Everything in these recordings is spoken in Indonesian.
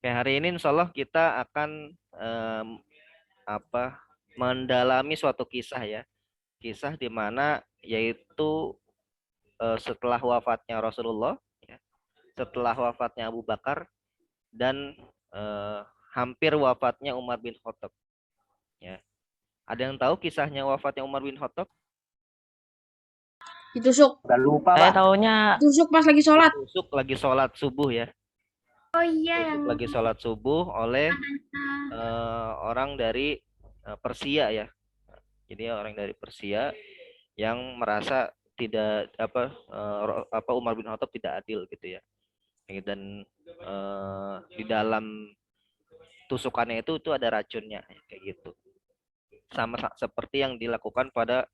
Oke, hari ini insya Allah kita akan apa mendalami suatu kisah ya. Kisah di mana yaitu setelah wafatnya Rasulullah, ya, setelah wafatnya Abu Bakar dan eh, hampir wafatnya Umar bin Khattab. Ya. Ada yang tahu kisahnya wafatnya Umar bin Khattab? Ditusuk. Udah lupa, Saya Pak. taunya Ditusuk pas lagi sholat. Ditusuk lagi sholat subuh ya. Oh iya, Ditusuk yang lagi sholat subuh oleh orang dari Persia ya. Jadi orang dari Persia yang merasa tidak apa Umar bin Khattab tidak adil gitu ya. Dan di dalam tusukannya itu ada racunnya kayak gitu. Sama seperti yang dilakukan pada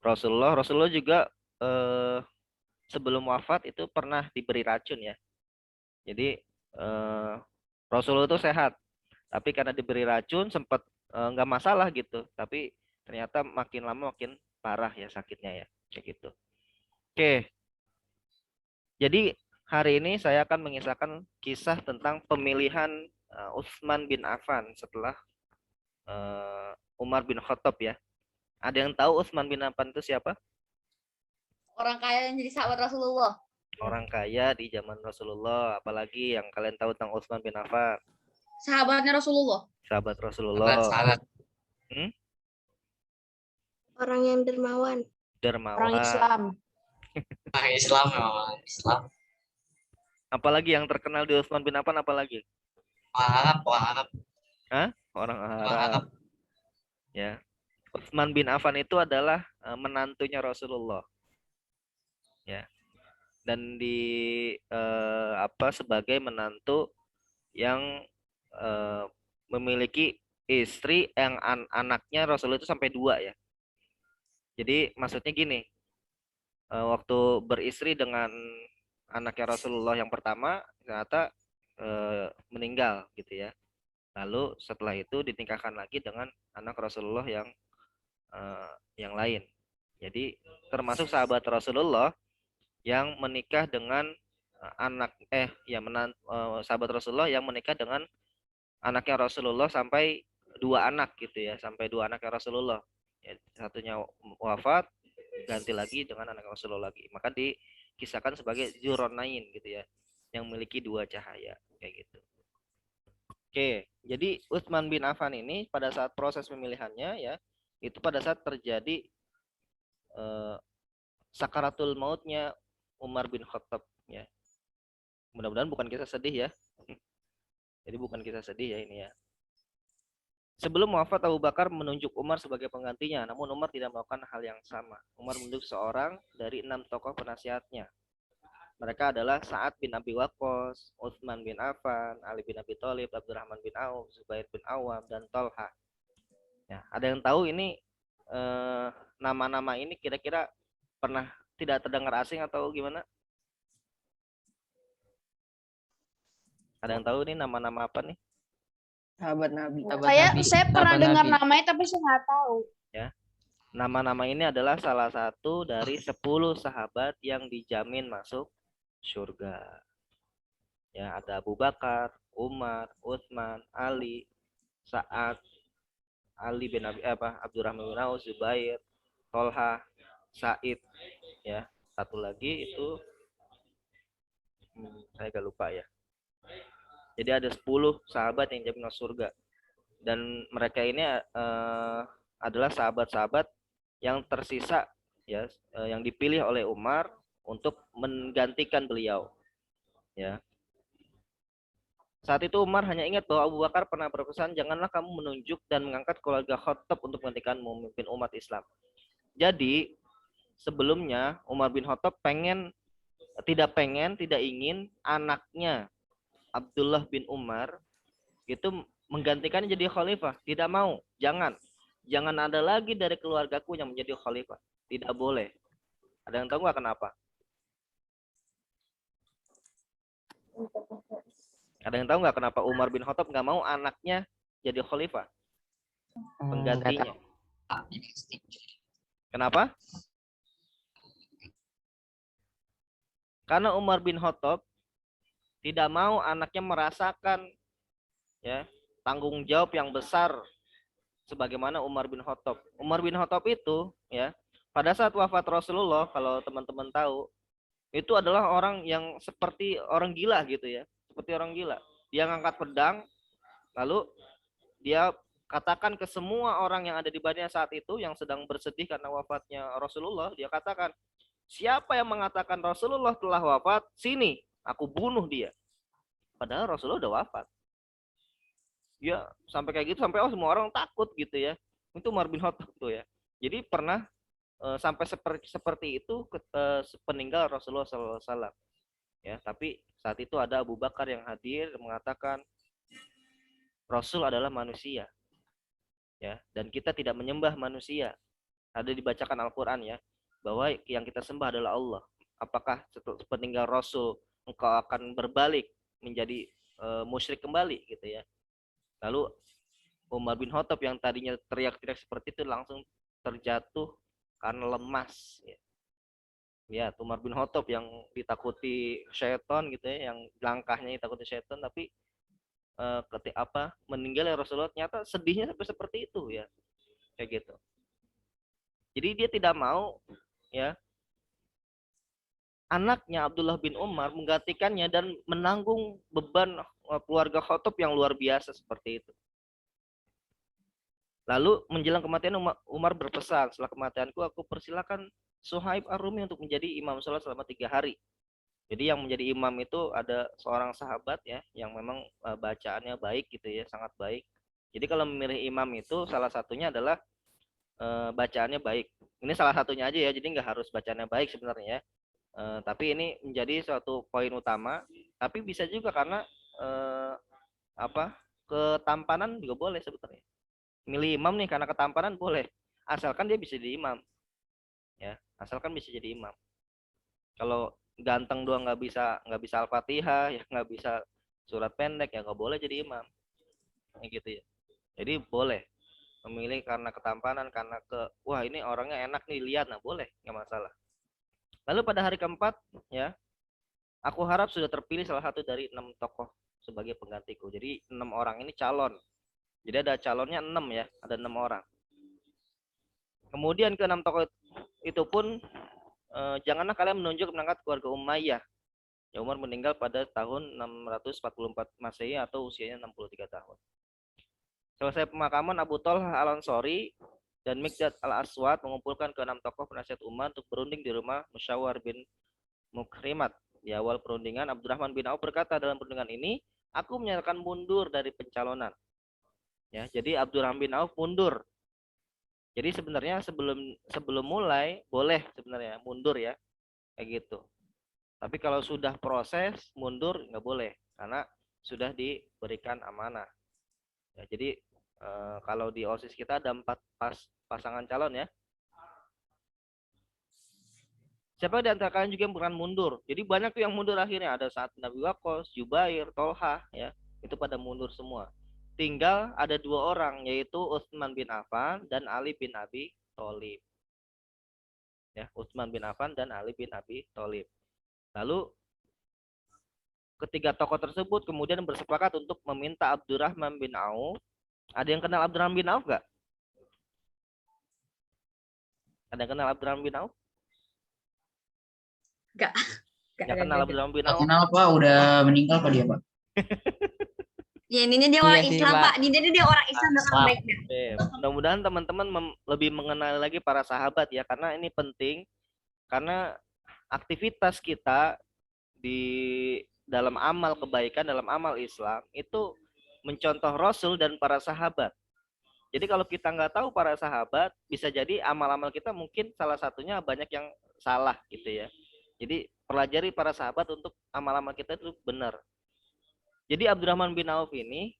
Rasulullah. Rasulullah juga sebelum wafat itu pernah diberi racun ya. Jadi Rasulullah itu sehat, tapi karena diberi racun sempat nggak masalah gitu. Tapi ternyata makin lama makin parah ya sakitnya ya, kayak gitu. Oke, jadi hari ini saya akan mengisahkan kisah tentang pemilihan Utsman bin Affan setelah Umar bin Khattab ya. Ada yang tahu Utsman bin Affan itu siapa? orang kaya yang jadi sahabat Rasulullah. Orang kaya di zaman Rasulullah. Apalagi yang kalian tahu tentang Utsman bin Affan? Sahabatnya Rasulullah. Sahabat Rasulullah. Sahabat. Orang yang dermawan. Dermawan. Orang Islam. Islam memang Islam. Apalagi yang terkenal di Utsman bin Affan apalagi? Orang Arab. Hah? Orang Arab. Ya. Utsman bin Affan itu adalah menantunya Rasulullah. Ya. Dan sebagai menantu yang memiliki istri yang anaknya Rasulullah itu sampai 2 ya. Jadi maksudnya gini, waktu beristri dengan anaknya Rasulullah yang pertama ternyata meninggal gitu ya. Lalu setelah itu dinikahkan lagi dengan anak Rasulullah yang lain. Jadi termasuk sahabat Rasulullah yang menikah dengan sahabat Rasulullah yang menikah dengan anaknya Rasulullah sampai 2 anak gitu ya, sampai 2 anaknya Rasulullah. Ya, satunya wafat, ganti lagi dengan anak Rasulullah lagi. Maka dikisahkan sebagai Dzurronain gitu ya, yang memiliki 2 cahaya kayak gitu. Oke, jadi Utsman bin Affan ini pada saat proses pemilihannya ya, itu pada saat terjadi sakaratul mautnya Umar bin Khattab ya. Mudah-mudahan bukan kisah sedih ya. Jadi bukan kisah sedih ya ini ya. Sebelum wafat Abu Bakar menunjuk Umar sebagai penggantinya, namun Umar tidak melakukan hal yang sama. Umar menunjuk seorang dari 6 tokoh penasihatnya. Mereka adalah Sa'ad bin Abi Waqqas, Utsman bin Affan, Ali bin Abi Thalib, Abdurrahman bin Auf, Zubair bin Awam, dan Tolha. Ya, ada yang tahu ini nama-nama ini kira-kira pernah tidak terdengar asing atau gimana? Ada yang tahu ini nama-nama apa nih? sahabat Nabi. Saya pernah dengar namanya tapi saya nggak tahu. Ya. Nama-nama ini adalah salah satu dari 10 sahabat yang dijamin masuk surga. Ya, ada Abu Bakar, Umar, Utsman, Ali, Sa'ad, Ali bin Abdurrahman bin Auf, Zubair, Tolha, Said, ya. Satu lagi itu saya agak lupa ya. Jadi ada 10 sahabat yang dijamin masuk surga. Dan mereka ini adalah sahabat-sahabat yang tersisa ya, yang dipilih oleh Umar untuk menggantikan beliau. Ya. Saat itu Umar hanya ingat bahwa Abu Bakar pernah berpesan, janganlah kamu menunjuk dan mengangkat keluarga Khattab untuk menggantikan memimpin umat Islam. Jadi sebelumnya Umar bin Khattab tidak ingin anaknya Abdullah bin Umar itu menggantikan jadi khalifah. Tidak mau, jangan ada lagi dari keluargaku yang menjadi khalifah. Tidak boleh. Ada yang tahu nggak kenapa? Ada yang tahu nggak kenapa Umar bin Khattab nggak mau anaknya jadi khalifah? Penggantinya. Kenapa? Karena Umar bin Khattab tidak mau anaknya merasakan ya, tanggung jawab yang besar sebagaimana Umar bin Khattab. Umar bin Khattab itu ya, pada saat wafat Rasulullah, kalau teman-teman tahu, itu adalah orang yang seperti orang gila gitu ya, seperti orang gila. Dia ngangkat pedang, lalu dia katakan ke semua orang yang ada di Madinah saat itu yang sedang bersedih karena wafatnya Rasulullah, dia katakan, siapa yang mengatakan Rasulullah telah wafat, sini, aku bunuh dia. Padahal Rasulullah udah wafat. Ya, sampai kayak gitu, sampai semua orang takut gitu ya. Itu Umar bin Khattab tuh ya. Jadi pernah sampai seperti itu peninggal Rasulullah SAW. Ya, tapi saat itu ada Abu Bakar yang hadir mengatakan Rasul adalah manusia. Ya, dan kita tidak menyembah manusia. Ada dibacakan Al-Qur'an ya, bahwa yang kita sembah adalah Allah. Apakah setelah peninggal Rasul engkau akan berbalik menjadi musyrik kembali gitu ya. Lalu Umar bin Khattab yang tadinya teriak-teriak seperti itu langsung terjatuh karena lemas. Ya, Umar bin Khattab yang ditakuti syaitan gitu ya, yang langkahnya ditakuti syaitan, tapi ketika meninggal ya Rasulullah, ternyata sedihnya sampai seperti itu ya, kayak gitu. Jadi dia tidak mau ya anaknya Abdullah bin Umar menggantikannya dan menanggung beban keluarga Khattab yang luar biasa seperti itu. Lalu menjelang kematian Umar berpesan, setelah kematianku aku persilakan Suhaib Ar-Rumi untuk menjadi imam sholat selama 3 hari. Jadi yang menjadi imam itu ada seorang sahabat ya, yang memang bacaannya baik gitu ya, sangat baik. Jadi kalau memilih imam itu salah satunya adalah bacaannya baik. Ini salah satunya aja ya, jadi nggak harus bacaannya baik sebenarnya ya. Tapi ini menjadi suatu poin utama. Tapi bisa juga karena ketampanan juga boleh sebetulnya. Milih imam nih karena ketampanan boleh, asalkan dia bisa jadi imam ya, asalkan bisa jadi imam. Kalau ganteng doang nggak bisa Al-Fatihah ya, nggak bisa surat pendek ya nggak boleh jadi imam ya, gitu ya. Jadi boleh memilih karena ketampanan, karena wah ini orangnya enak nih lihat, nah boleh, nggak masalah. Lalu pada hari keempat ya, aku harap sudah terpilih salah satu dari 6 tokoh sebagai penggantiku. Jadi 6 orang ini calon. Jadi ada calonnya 6 ya, ada 6 orang. Kemudian ke 6 tokoh itu pun janganlah kalian menunjuk mengangkat keluarga Umayyah. Ya, Umar meninggal pada tahun 644 Masehi atau usianya 63 tahun. Selesai pemakaman, Abu Thalhah Al-Ansori dan Miqdad Al-Aswad mengumpulkan ke 6 tokoh penasihat Umar untuk berunding di rumah Musyawar bin Mukrimat. Di awal perundingan, Abdurrahman bin Auf berkata dalam perundingan ini, aku menyatakan mundur dari pencalonan. Ya, jadi Abdurrahman bin Auf mundur. Jadi sebenarnya sebelum mulai boleh sebenarnya mundur ya, kayak gitu. Tapi kalau sudah proses mundur nggak boleh karena sudah diberikan amanah. Ya, jadi kalau di OSIS kita ada 4 pasangan calon ya. Siapa di antara kalian juga yang bukan mundur? Jadi banyak tuh yang mundur akhirnya. Ada saat Nabi Waqqas, Jubair, Tolhah ya, itu pada mundur semua. Tinggal ada 2 orang, yaitu Utsman bin Affan dan Ali bin Abi Thalib. Ya, Utsman bin Affan dan Ali bin Abi Thalib. Lalu ketiga tokoh tersebut kemudian bersepakat untuk meminta Abdurrahman bin Auf. Ada yang kenal Abdurrahman bin Auf nggak? Ada yang kenal Abdurrahman bin Auf? Nggak Kenal Abdurrahman bin Auf? Kenal Pak, udah meninggal Pak dia Pak. Ya intinya dia orang sih, Islam Pak. Pak. Intinya dia orang Islam dengan baik. Mudah-mudahan teman-teman lebih mengenal lagi para sahabat ya, karena ini penting. Karena aktivitas kita di dalam amal kebaikan, dalam amal Islam itu mencontoh Rasul dan para sahabat. Jadi kalau kita nggak tahu para sahabat, bisa jadi amal-amal kita mungkin salah satunya banyak yang salah gitu ya. Jadi pelajari para sahabat untuk amal-amal kita itu benar. Jadi Abdurrahman bin Auf ini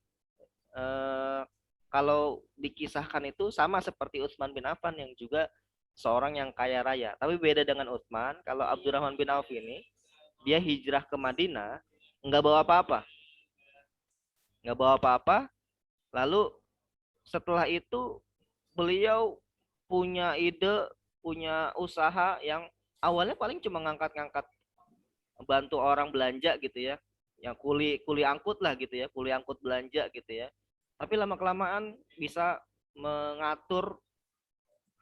kalau dikisahkan itu sama seperti Utsman bin Affan yang juga seorang yang kaya raya. Tapi beda dengan Utsman, kalau Abdurrahman bin Auf ini dia hijrah ke Madinah nggak bawa apa-apa. Nggak bawa apa-apa. Lalu setelah itu beliau punya ide, punya usaha yang awalnya paling cuma ngangkat-ngangkat bantu orang belanja gitu ya. yang kuli angkut lah gitu ya, kuli angkut belanja gitu ya. Tapi lama kelamaan bisa mengatur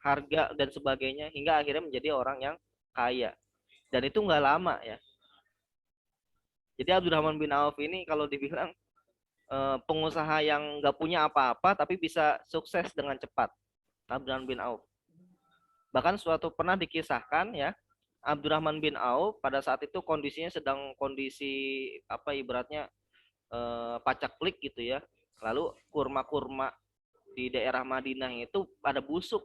harga dan sebagainya hingga akhirnya menjadi orang yang kaya. Dan itu nggak lama ya. Jadi Abdurrahman bin Auf ini kalau dibilang pengusaha yang nggak punya apa-apa tapi bisa sukses dengan cepat. Abdurrahman bin Auf. Bahkan suatu pernah dikisahkan ya, Abdurrahman bin Auf pada saat itu kondisinya sedang kondisi apa ibaratnya pacaklik gitu ya. Lalu kurma-kurma di daerah Madinah itu pada busuk,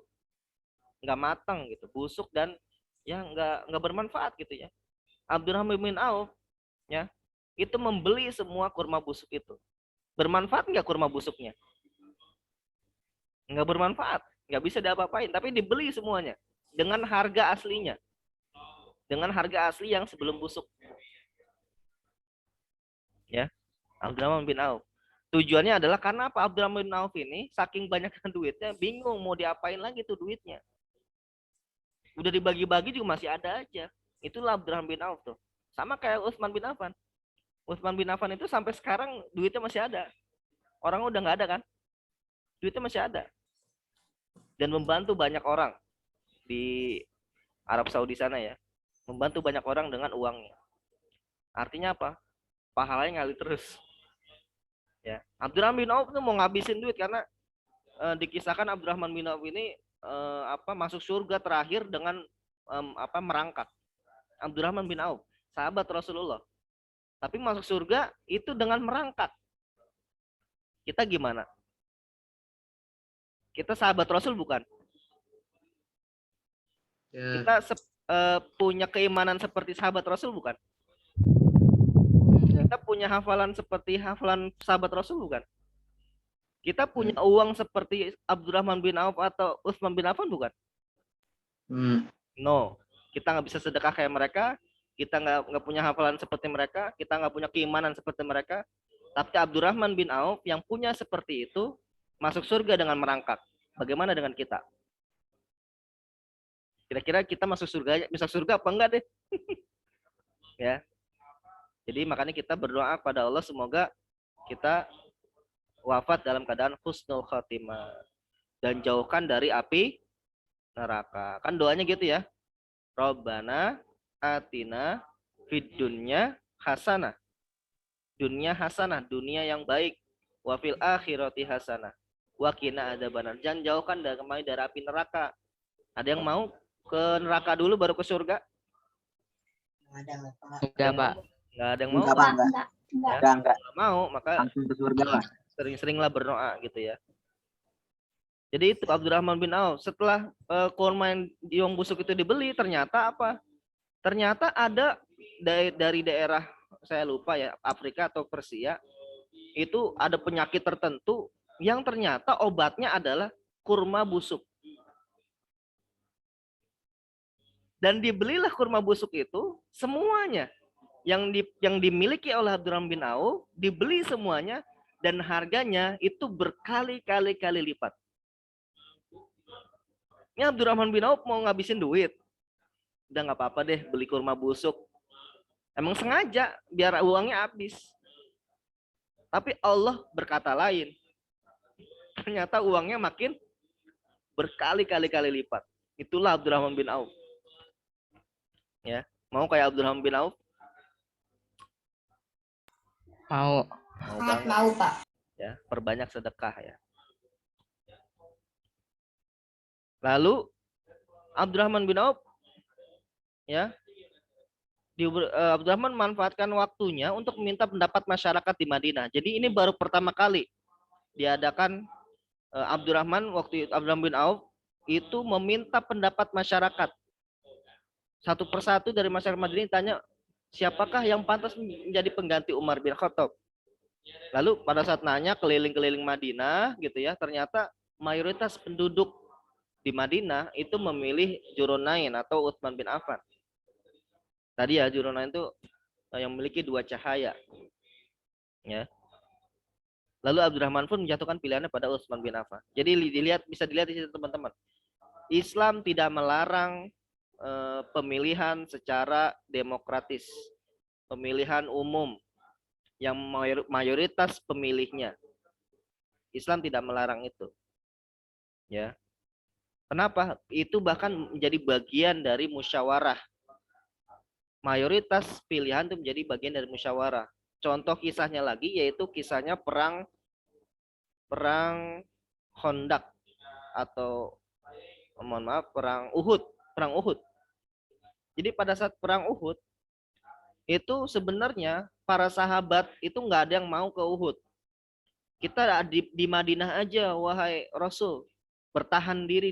nggak matang gitu, busuk dan ya nggak bermanfaat gitu ya. Abdurrahman bin Auf ya itu membeli semua kurma busuk itu. Bermanfaat nggak kurma busuknya? Nggak bermanfaat, nggak bisa diapa-apain, tapi dibeli semuanya dengan harga aslinya, dengan harga asli yang sebelum busuk. Ya, Abdurrahman bin Auf. Tujuannya adalah karena apa? Abdurrahman bin Auf ini saking banyaknya duitnya, bingung mau diapain lagi tuh duitnya. Udah dibagi-bagi juga masih ada aja. Itulah Abdurrahman bin Auf tuh. Sama kayak Utsman bin Affan. Utsman bin Affan itu sampai sekarang duitnya masih ada. Orang udah nggak ada kan? Duitnya masih ada. Dan membantu banyak orang di Arab Saudi sana ya. Membantu banyak orang dengan uangnya. Artinya apa? Pahalanya ngalir terus. Ya. Abdurrahman bin Auf tuh mau ngabisin duit karena dikisahkan Abdurrahman bin Auf ini masuk surga terakhir dengan merangkak. Abdurrahman bin Auf, sahabat Rasulullah. Tapi masuk surga itu dengan merangkak. Kita gimana? Kita sahabat Rasul bukan? Ya. Kita punya keimanan seperti sahabat Rasul bukan? Kita punya hafalan seperti hafalan sahabat Rasul bukan? Kita punya uang seperti Abdurrahman bin Auf atau Utsman bin Affan bukan? No. Kita nggak bisa sedekah kayak mereka. Kita nggak punya hafalan seperti mereka, kita nggak punya keimanan seperti mereka, tapi Abdurrahman bin Auf yang punya seperti itu masuk surga dengan merangkak. Bagaimana dengan kita? Kira-kira kita masuk surga apa enggak deh? Ya. Jadi makanya kita berdoa pada Allah semoga kita wafat dalam keadaan husnul khatimah dan jauhkan dari api neraka. Kan doanya gitu ya. Rabbana atina fid dunya hasanah. Dunia hasanah, dunia yang baik. Wa fil akhirati hasanah. Wa qina adzabannar. Jangan jauhkan dari api neraka. Ada yang mau ke neraka dulu baru ke surga? Enggak, Pak. Enggak ada yang mau. Enggak. Mau, maka Langsung ke surga lah. sering-seringlah berdoa gitu ya. Jadi itu Abdurrahman bin Auf setelah kurma yang busuk itu dibeli ternyata apa? Ternyata ada dari daerah saya lupa ya Afrika atau Persia itu ada penyakit tertentu yang ternyata obatnya adalah kurma busuk. Dan dibelilah kurma busuk itu semuanya yang dimiliki oleh Abdurrahman bin Auf dibeli semuanya dan harganya itu berkali-kali lipat. Ini Abdurrahman bin Auf mau ngabisin duit. Udah nggak apa-apa deh beli kurma busuk. Emang sengaja biar uangnya habis. Tapi Allah berkata lain. Ternyata uangnya makin berkali-kali lipat. Itulah Abdurrahman bin Auf. Ya, mau kayak Abdurrahman bin Auf? Mau. Sangat mau, Pak. Ya, perbanyak sedekah ya. Lalu Abdurrahman bin Auf ya, Abdurrahman manfaatkan waktunya untuk meminta pendapat masyarakat di Madinah. Jadi ini baru pertama kali diadakan Abdurrahman bin Auf itu meminta pendapat masyarakat. Satu persatu dari masyarakat Madinah tanya, siapakah yang pantas menjadi pengganti Umar bin Khattab? Lalu pada saat nanya keliling-keliling Madinah gitu ya, ternyata mayoritas penduduk di Madinah itu memilih Dzulqarnain atau Utsman bin Affan. Tadi ya Dzulqarnain itu yang memiliki dua cahaya. Ya. Lalu Abdurrahman pun menjatuhkan pilihannya pada Utsman bin Affan. Jadi bisa dilihat di situ teman-teman. Islam tidak melarang pemilihan secara demokratis, pemilihan umum. yang mayoritas pemilihnya. Islam tidak melarang itu. Ya. Kenapa? Itu bahkan menjadi bagian dari musyawarah. Mayoritas pilihan itu menjadi bagian dari musyawarah. Contoh kisahnya lagi yaitu kisahnya perang Khandaq atau mohon maaf perang Uhud. Jadi pada saat perang Uhud itu sebenarnya para sahabat itu nggak ada yang mau ke Uhud. Kita di Madinah aja, wahai Rasul, bertahan diri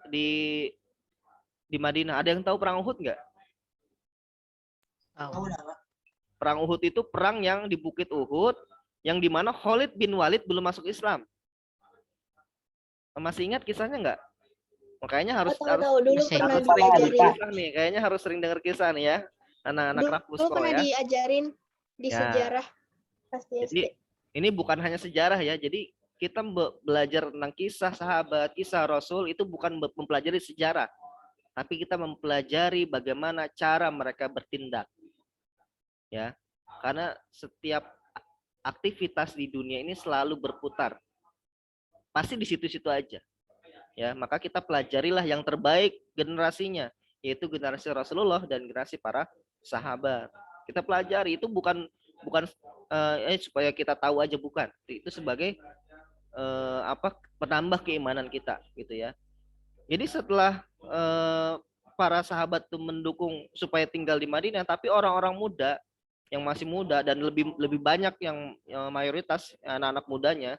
di Madinah. Ada yang tahu perang Uhud nggak? Perang Uhud itu perang yang di Bukit Uhud, yang dimana Khalid bin Walid belum masuk Islam. Masih ingat kisahnya nggak? Makanya harus Tahu dulu Masih. pernah harus sering dengar diajarin. kisah nih. Kayaknya harus sering dengar kisah nih ya, anak-anak Dulu Rafusko pernah ya. diajarin di Ya. sejarah pasti Jadi SD. ini bukan hanya sejarah ya. Jadi kita belajar tentang kisah sahabat, kisah Rasul itu bukan mempelajari sejarah, tapi kita mempelajari bagaimana cara mereka bertindak. Ya. Karena setiap aktivitas di dunia ini selalu berputar. Pasti di situ-situ aja. Ya, maka kita pelajarilah yang terbaik generasinya, yaitu generasi Rasulullah dan generasi para sahabat. Kita pelajari itu bukan supaya kita tahu aja, bukan. Itu sebagai penambah keimanan kita gitu ya. Jadi setelah para sahabat itu mendukung supaya tinggal di Madinah, tapi orang-orang muda yang masih muda dan lebih banyak yang mayoritas anak-anak mudanya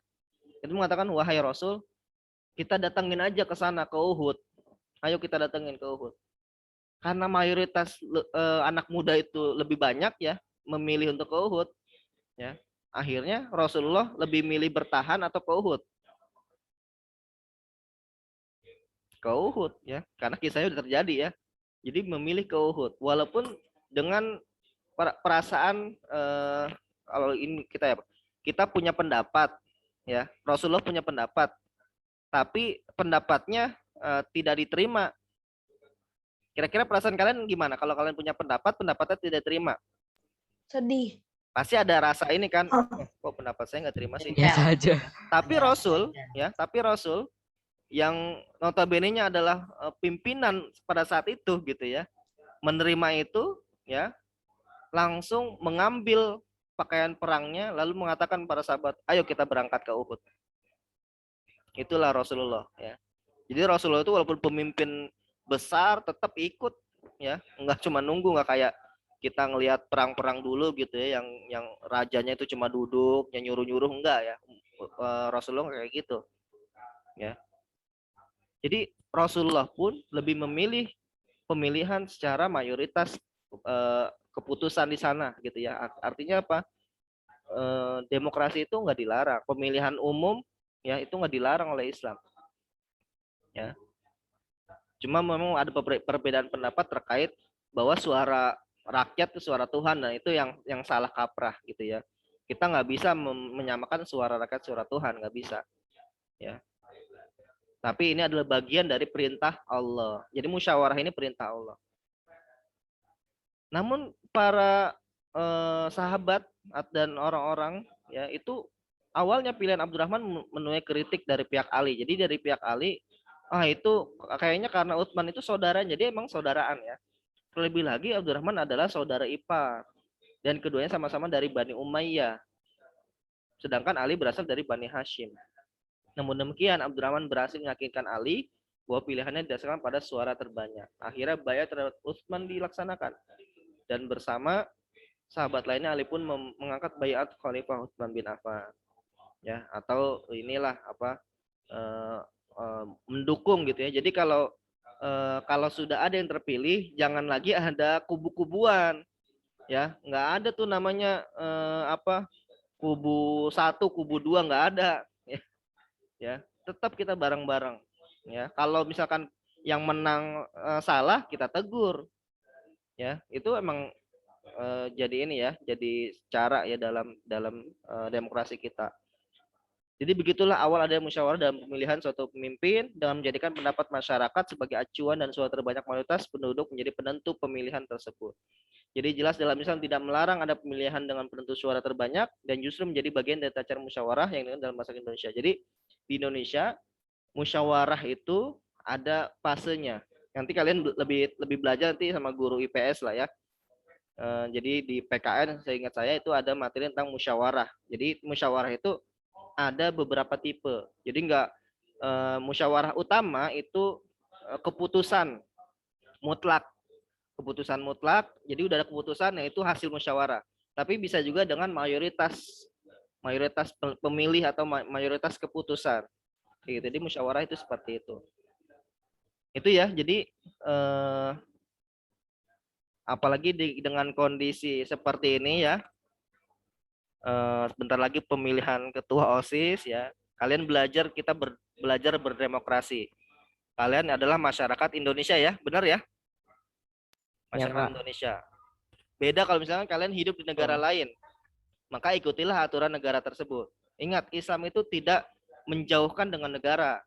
itu mengatakan, wahai Rasul, kita datangin aja ke sana, ke Uhud. Ayo kita datengin ke Uhud. Karena mayoritas anak muda itu lebih banyak ya memilih untuk ke Uhud. Ya, akhirnya Rasulullah lebih milih bertahan atau ke Uhud. Ke Uhud ya, karena kisahnya udah terjadi ya. Jadi memilih ke Uhud, walaupun dengan perasaan kalau ini kita punya pendapat ya, Rasulullah punya pendapat, tapi pendapatnya tidak diterima. Kira-kira perasaan kalian gimana kalau kalian punya pendapatnya tidak diterima? Sedih. Pasti ada rasa ini kan, kok pendapat saya nggak terima sih. Biasa aja. Tapi Rasul yang notabene-nya adalah pimpinan pada saat itu gitu ya, menerima itu ya, langsung mengambil pakaian perangnya lalu mengatakan para sahabat, ayo kita berangkat ke Uhud. Itulah Rasulullah ya. Jadi Rasulullah itu walaupun pemimpin besar tetap ikut ya, nggak cuma nunggu, nggak kayak kita ngelihat perang-perang dulu gitu ya, yang rajanya itu cuma duduk, yang nyuruh-nyuruh, enggak ya. Rasulullah kayak gitu ya. Jadi Rasulullah pun lebih memilih pemilihan secara mayoritas keputusan di sana gitu ya. Artinya apa? Demokrasi itu nggak dilarang, pemilihan umum ya itu nggak dilarang oleh Islam. Ya. Cuma memang ada perbedaan pendapat terkait bahwa suara rakyat itu suara Tuhan, dan itu yang salah kaprah gitu ya. Kita nggak bisa menyamakan suara rakyat suara Tuhan, nggak bisa. Ya. Tapi ini adalah bagian dari perintah Allah. Jadi musyawarah ini perintah Allah. Namun para sahabat dan orang-orang ya itu awalnya pilihan Abdurrahman menuai kritik dari pihak Ali. Jadi dari pihak Ali, itu kayaknya karena Utsman itu saudaranya, jadi emang saudaraan ya. Terlebih lagi Abdurrahman adalah saudara ipar dan keduanya sama-sama dari Bani Umayyah. Sedangkan Ali berasal dari Bani Hashim. Namun demikian Abdurrahman berhasil meyakinkan Ali bahwa pilihannya didasarkan pada suara terbanyak. Akhirnya bayat terhadap Utsman dilaksanakan. Dan bersama sahabat lainnya Ali pun mengangkat bayat Khalifah Utsman bin Affan. Ya, atau inilah mendukung gitu ya. Jadi kalau sudah ada yang terpilih, jangan lagi ada kubu-kubuan. Ya, nggak ada tuh namanya kubu 1, kubu 2, nggak ada. Ya, tetap kita bareng-bareng ya. Kalau misalkan yang menang salah, kita tegur ya. Itu emang jadi ini ya, jadi cara ya dalam demokrasi kita. Jadi begitulah awal ada musyawarah dalam pemilihan suatu pemimpin dengan menjadikan pendapat masyarakat sebagai acuan dan suara terbanyak mayoritas penduduk menjadi penentu pemilihan tersebut. Jadi jelas dalam Islam tidak melarang ada pemilihan dengan penentu suara terbanyak dan justru menjadi bagian dari tata cara musyawarah yang dilakukan dalam masyarakat Indonesia. Jadi di Indonesia musyawarah itu ada fasenya. Nanti kalian lebih belajar nanti sama guru IPS lah ya. Jadi di PKN seingat saya itu ada materi tentang musyawarah. Jadi musyawarah itu ada beberapa tipe. Jadi enggak musyawarah utama itu keputusan mutlak. Keputusan mutlak. Jadi udah ada keputusan yaitu hasil musyawarah. Tapi bisa juga dengan mayoritas pemilih atau mayoritas keputusan. Jadi musyawarah itu seperti itu. Itu ya. Jadi apalagi dengan kondisi seperti ini ya. Sebentar lagi pemilihan ketua OSIS ya. Kalian belajar berdemokrasi. Kalian adalah masyarakat Indonesia ya, benar ya? Masyarakat Indonesia. Beda kalau misalnya kalian hidup di negara lain, maka ikutilah aturan negara tersebut. Ingat, Islam itu tidak menjauhkan dengan negara.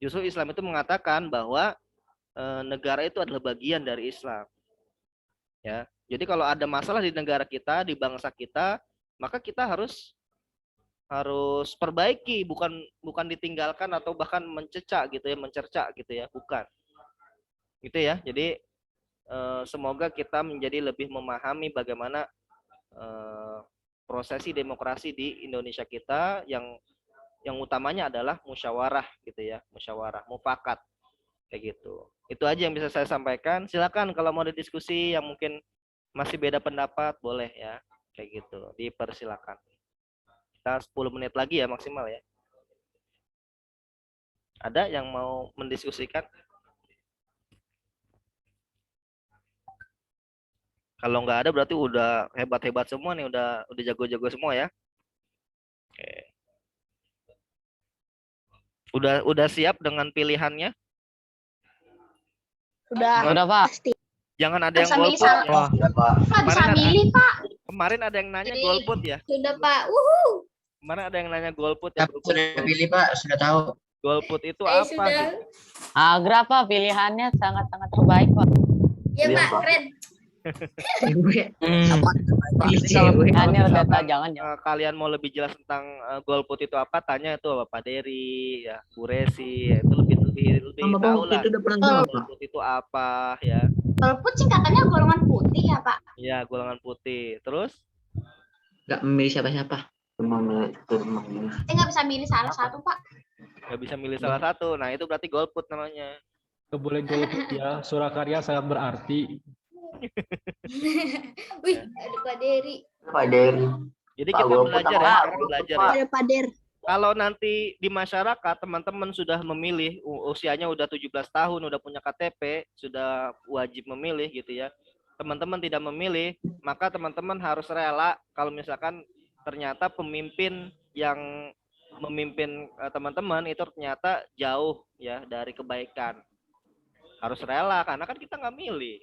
Justru Islam itu mengatakan bahwa negara itu adalah bagian dari Islam. Ya, jadi kalau ada masalah di negara kita, di bangsa kita, maka kita harus perbaiki, bukan ditinggalkan atau bahkan mencerca gitu ya, bukan. Gitu ya. Jadi semoga kita menjadi lebih memahami bagaimana prosesi demokrasi di Indonesia kita yang utamanya adalah musyawarah gitu ya, musyawarah, mufakat kayak gitu. Itu aja yang bisa saya sampaikan. Silakan kalau mau didiskusi yang mungkin masih beda pendapat boleh ya. Kayak gitu, dipersilakan. Kita 10 menit lagi ya maksimal ya. Ada yang mau mendiskusikan? Kalau nggak ada berarti udah hebat-hebat semua nih, udah jago-jago semua ya. Oke. Udah siap dengan pilihannya? Udah Pak. Pasti. Jangan ada yang Bisa milih golput. salah. Pak bisa milih Pak. Kemarin ada yang nanya golput ya. Sudah Pak. Wuhu. Kemarin ada yang nanya golput ya. Sudah pilih Pak, sudah tahu. Golput itu Saya apa? sudah. Gitu? Agra Pak, pilihannya sangat-sangat terbaik Pak. Ya Pak, keren. Pilihannya udah tahu, jangan. Kalian mau lebih jelas tentang golput itu apa? Tanya itu Pak Dery, ya Bu Resi, ya, itu lebih tahu lah. Golput itu apa ya? Golput singkatannya golongan putih ya Pak? Iya, golongan putih. Terus? Nggak memilih siapa-siapa. Nggak bisa milih salah satu Pak. Nggak bisa milih salah satu. Nah itu berarti golput namanya. Boleh golput ya, Surakarya sangat berarti. Wih, ada Pak Dery. Jadi kita belajar ya, Ada Pader. Kalau nanti di masyarakat teman-teman sudah memilih, usianya udah 17 tahun, udah punya KTP, sudah wajib memilih gitu ya. Teman-teman tidak memilih, maka teman-teman harus rela kalau misalkan ternyata pemimpin yang memimpin teman-teman itu ternyata jauh ya dari kebaikan. Harus rela karena kan kita nggak milih.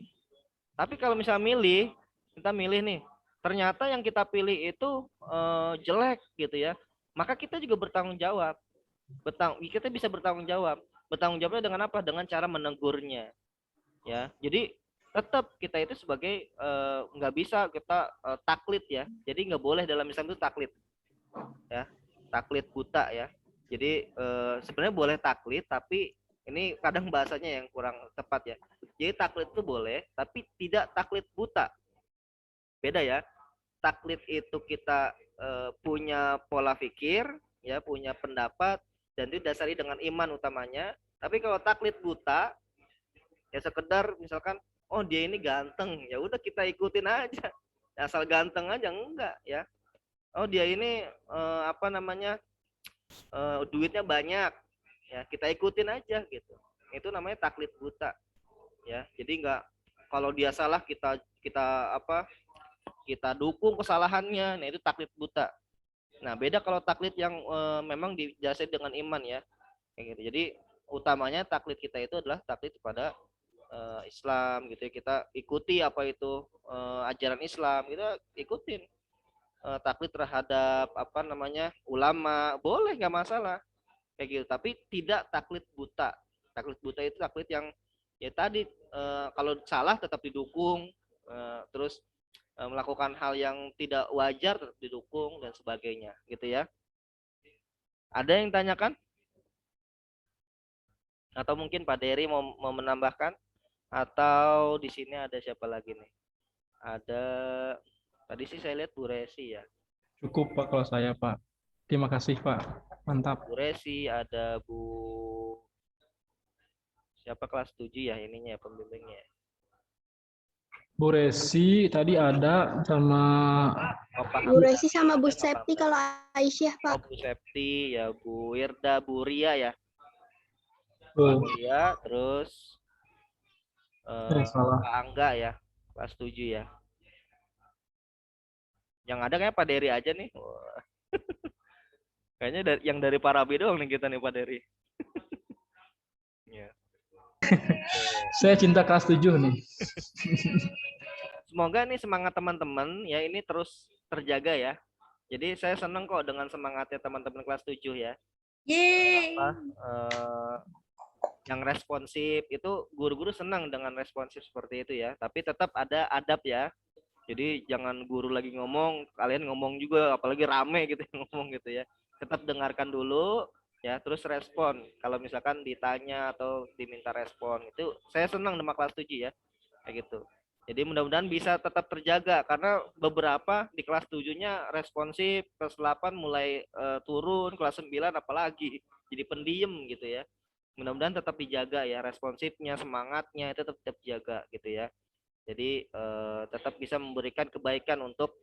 Tapi kalau misalnya kita milih nih, ternyata yang kita pilih itu jelek gitu ya. Maka kita juga bertanggung jawab. Kita bisa bertanggung jawab. Bertanggung jawabnya dengan apa? Dengan cara menegurnya. Ya, jadi tetap kita itu sebagai nggak bisa kita taklid ya. Jadi nggak boleh dalam Islam itu taklid. Ya, taklid buta ya. Jadi sebenarnya boleh taklid, tapi ini kadang bahasanya yang kurang tepat ya. Jadi taklid itu boleh, tapi tidak taklid buta. Beda ya. Taklid itu kita punya pola pikir, ya, punya pendapat, dan itu dasari dengan iman utamanya. Tapi kalau taklid buta, ya sekedar misalkan, oh dia ini ganteng, ya udah kita ikutin aja, asal ganteng aja enggak ya. Oh dia ini duitnya banyak, ya kita ikutin aja gitu. Itu namanya taklid buta, ya. Jadi enggak, kalau dia salah kita dukung kesalahannya, nah itu taklid buta. Nah beda kalau taklid yang memang didasari dengan iman ya, kayak gitu. Jadi utamanya taklid kita itu adalah taklid kepada Islam gitu ya. Kita ikuti apa itu ajaran Islam, kita ikutin. taklid terhadap apa namanya ulama, boleh nggak masalah kayak gitu. Tapi tidak taklid buta. Taklid buta itu taklid yang ya tadi kalau salah tetap didukung, terus melakukan hal yang tidak wajar tetap didukung dan sebagainya gitu ya. Ada yang tanyakan? Atau mungkin Pak Dery mau menambahkan? Atau di sini ada siapa lagi nih? Ada tadi sih saya lihat Bu Resi ya. Cukup Pak kalau saya Pak. Terima kasih Pak. Mantap. Bu Resi, ada Bu siapa kelas 7 ya ininya pembimbingnya. Bu Resi tadi ada sama Pak Bu Resi sama Bu Septi kalau Aisyah, Pak. Bu Septi ya, Bu Irda, Bu Ria ya. Bu. Bu Ria, terus Salah. Pak Angga ya, kelas 7 ya. Yang ada kayak Pak Dery aja nih. Wah. Kayaknya yang dari Parabi doang nih kita nih Pak Dery. Ya. Saya cinta kelas 7 nih. Semoga nih semangat teman-teman ya ini terus terjaga ya. Jadi saya senang kok dengan semangatnya teman-teman kelas 7 ya. Yeay. Yang responsif itu guru-guru senang dengan responsif seperti itu ya. Tapi tetap ada adab ya. Jadi jangan guru lagi ngomong, kalian ngomong juga, apalagi rame gitu ngomong gitu ya. Tetap dengarkan dulu ya, terus respon. Kalau misalkan ditanya atau diminta respon, itu saya senang sama kelas 7 ya. Kayak gitu. Jadi mudah-mudahan bisa tetap terjaga karena beberapa di kelas 7-nya responsif, kelas 8 mulai turun, kelas 9 apalagi jadi pendiam gitu ya. Mudah-mudahan tetap dijaga ya responsifnya, semangatnya itu tetap dijaga gitu ya. Jadi tetap bisa memberikan kebaikan untuk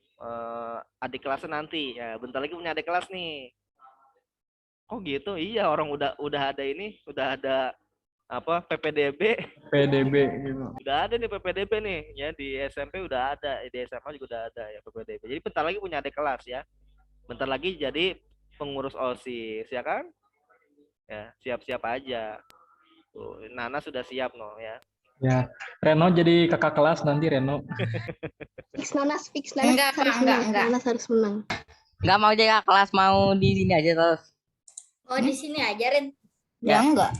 adik kelas nanti ya. Bentar lagi punya adik kelas nih. Oh gitu, iya orang udah ada ini, udah ada apa PPDB. PDB gitu. Udah ada nih PPDB nih ya, di SMP udah ada, di SMA juga udah ada ya PPDB. Jadi bentar lagi punya adik kelas ya. Bentar lagi jadi pengurus OSIS ya kan? Ya, siap-siap aja. Tuh, Nana sudah siap no ya. Ya, Reno jadi kakak kelas nanti Reno. Fix Nanas Enggak, harus enggak, menang. enggak. Nanas harus menang. Nggak mau jadi kakak kelas, mau di sini aja terus. Oh di sini aja Ren. Ya. Enggak.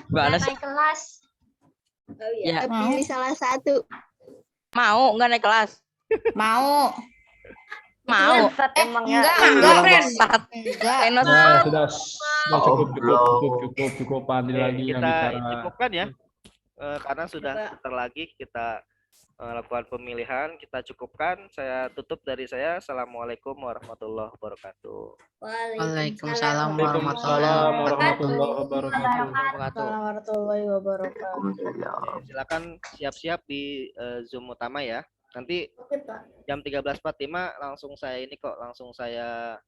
Gimana sih? Naik kelas. Oh iya. Ya. Pilih salah satu. Mau nggak naik kelas? Mau. Mau. Enggak Ren. Sat. Enggak. Reno Nah, sudah cukup Pandil Oke, lagi yang kita bicara. cukupkan ya. Karena sudah sebentar lagi kita lakukan pemilihan, kita cukupkan. Saya tutup dari saya. Assalamualaikum warahmatullahi wabarakatuh. Waalaikumsalam Waalaikumsalam warahmatullahi wabarakatuh. Warahmatullahi wabarakatuh. Oke, silakan siap-siap di Zoom utama ya. Nanti jam 13.45 langsung saya ini kok, langsung saya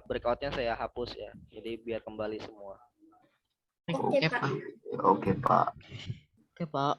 breakout-nya saya hapus ya. Jadi biar kembali semua. Oke, Pak. Oke, Pak.